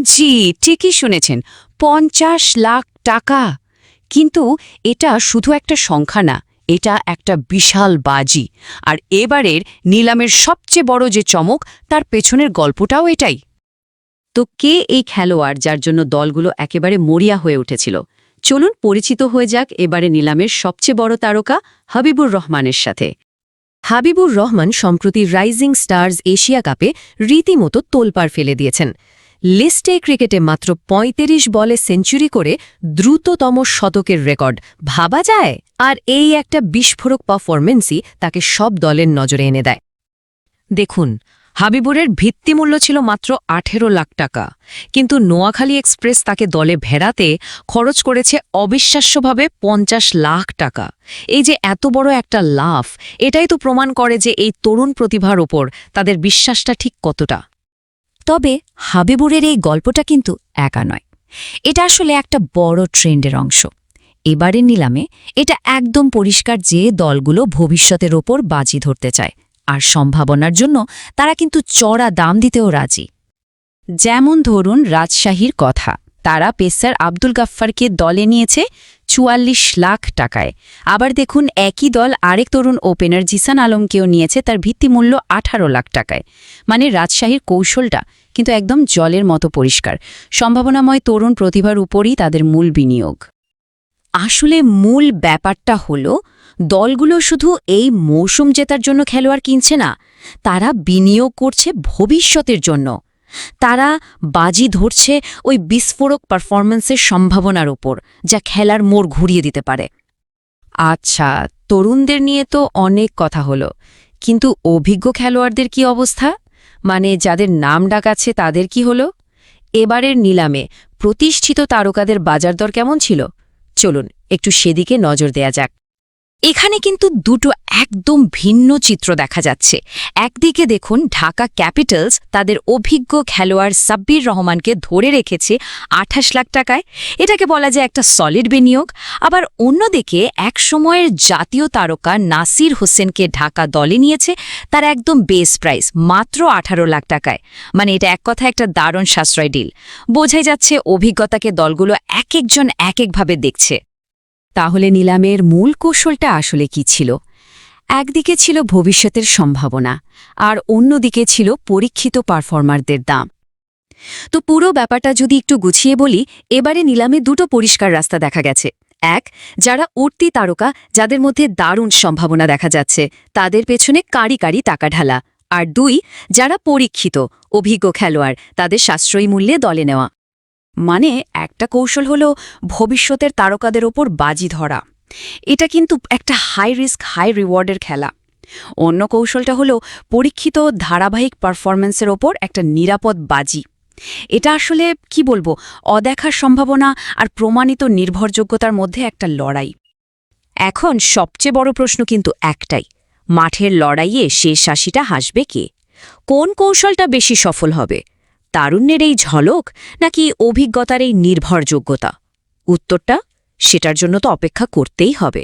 জি, ঠিকই শুনেছেন, ৫০ লাখ টাকা। কিন্তু এটা শুধু একটা সংখ্যা না, এটা একটা বিশাল বাজি। আর এবারের নিলামের সবচেয়ে বড় যে চমক, তার পেছনের গল্পটাও এটাই। তো কে এই খেলোয়াড় যার জন্য দলগুলো একেবারে মরিয়া হয়ে উঠেছিল? চলুন পরিচিত হয়ে যাক এবারে নিলামের সবচেয়ে বড় তারকা হাবিবুর রহমানের সাথে। হাবিবুর রহমান সম্প্রতি রাইজিং স্টার্স এশিয়া কাপে রীতিমতো তোলপাড় ফেলে দিয়েছেন। লিস্টে ক্রিকেটে মাত্র ৩৫ বলে সেঞ্চুরি করে দ্রুততম শতকের রেকর্ড ভাবা যায়। আর এই একটা বিস্ফোরক পারফরমেন্সই তাকে সব দলের নজরে এনে দেয়। দেখুন, হাবিবুরের ভিত্তিমূল্য ছিল মাত্র ১৮ লাখ টাকা, কিন্তু নোয়াখালী এক্সপ্রেস তাকে দলে ভেড়াতে খরচ করেছে অবিশ্বাস্যভাবে ৫০ লাখ টাকা। এই যে এত বড় একটা লাভ, এটাই তো প্রমাণ করে যে এই তরুণ প্রতিভার ওপর তাদের বিশ্বাসটা ঠিক কতটা। তবে হাবিবুরের এই গল্পটা কিন্তু একা নয়, এটা আসলে একটা বড় ট্রেন্ডের অংশ। এবারের নিলামে এটা একদম পরিষ্কার যে দলগুলো ভবিষ্যতের ওপর বাজি ধরতে চায়, আর সম্ভাবনার জন্য তারা কিন্তু চড়া দাম দিতেও রাজি। যেমন ধরুন রাজশাহীর কথা, তারা পেসার আব্দুল গাফফারকে দলে নিয়েছে ৪৪ লাখ টাকায়। আবার দেখুন একই দল আরেক তরুণ ওপেনার জিসান আলমকেও নিয়েছে তার ভিত্তিমূল্য ১৮ লাখ টাকায়। মানে রাজশাহীর কৌশলটা কিন্তু একদম জলের মতো পরিষ্কার, সম্ভাবনাময় তরুণ প্রতিভার উপরই তাদের মূল বিনিয়োগ। আসলে মূল ব্যাপারটা হলো, দলগুলো শুধু এই মৌসুম জেতার জন্য খেলোয়াড় কিনছে না, তারা বিনিয়োগ করছে ভবিষ্যতের জন্য। তারা বাজি ধরছে ওই বিস্ফোরক পারফরম্যান্সের সম্ভাবনার ওপর, যা খেলার মোড় ঘুরিয়ে দিতে পারে। আচ্ছা, তরুণদের নিয়ে তো অনেক কথা হলো, কিন্তু অভিজ্ঞ খেলোয়াড়দের কি অবস্থা? মানে যাদের নাম ডাক আছে তাদের কি হলো? এবারের নিলামে প্রতিষ্ঠিত তারকাদের বাজার দর কেমন ছিল? চলুন একটু সেদিকে নজর দেয়া যাক। এখানে কিন্তু দুটো একদম ভিন্ন চিত্র দেখা যাচ্ছে। একদিকে দেখুন ঢাকা ক্যাপিটালস তাদের অভিজ্ঞ খেলোয়াড় সাব্বির রহমানকে ধরে রেখেছে ২৮ লাখ টাকায়, এটাকে বলা যায় একটা সলিড বিনিয়োগ। আবার অন্যদিকে একসময়ের জাতীয় তারকা নাসির হোসেনকে ঢাকা দলে নিয়েছে তার একদম বেস প্রাইস মাত্র ১৮ লাখ টাকায়। মানে এটা এক কথা একটা দারুণ সাশ্রয় ডিল। বোঝাই যাচ্ছে অভিজ্ঞতাকে দলগুলো এক একজন এক একভাবে দেখছে। তাহলে নিলামের মূল কৌশলটা আসলে কি ছিল? একদিকে ছিল ভবিষ্যতের সম্ভাবনা, আর অন্যদিকে ছিল পরীক্ষিত পারফর্মারদের দাম। তো পুরো ব্যাপারটা যদি একটু গুছিয়ে বলি, এবারে নিলামে দুটো পরিষ্কার রাস্তা দেখা গেছে। এক, যারা উঠতি তারকা, যাদের মধ্যে দারুণ সম্ভাবনা দেখা যাচ্ছে, তাদের পেছনে কারি কারি টাকা ঢালা। আর দুই, যারা পরীক্ষিত অভিজ্ঞ খেলোয়াড়, তাদের সাশ্রয়ী মূল্যে দলে নেওয়া। মানে একটা কৌশল হলো ভবিষ্যতের তারকাদের ওপর বাজি ধরা, এটা কিন্তু একটা হাই রিস্ক হাই রিওয়ার্ডের খেলা। অন্য কৌশলটা হলো পরীক্ষিত ধারাবাহিক পারফরম্যান্সের ওপর একটা নিরাপদ বাজি। এটা আসলে কি বলবো, অদেখার সম্ভাবনা আর প্রমাণিত নির্ভরযোগ্যতার মধ্যে একটা লড়াই। এখন সবচেয়ে বড় প্রশ্ন কিন্তু একটাই, মাঠের লড়াইয়ে শেষ হাসিটা হাসবে কে? কোন কৌশলটা বেশি সফল হবে? তারুণ্যের এই ঝলক নাকি অভিজ্ঞতার এই নির্ভরযোগ্যতা? উত্তরটা সেটার জন্য তো অপেক্ষা করতেই হবে।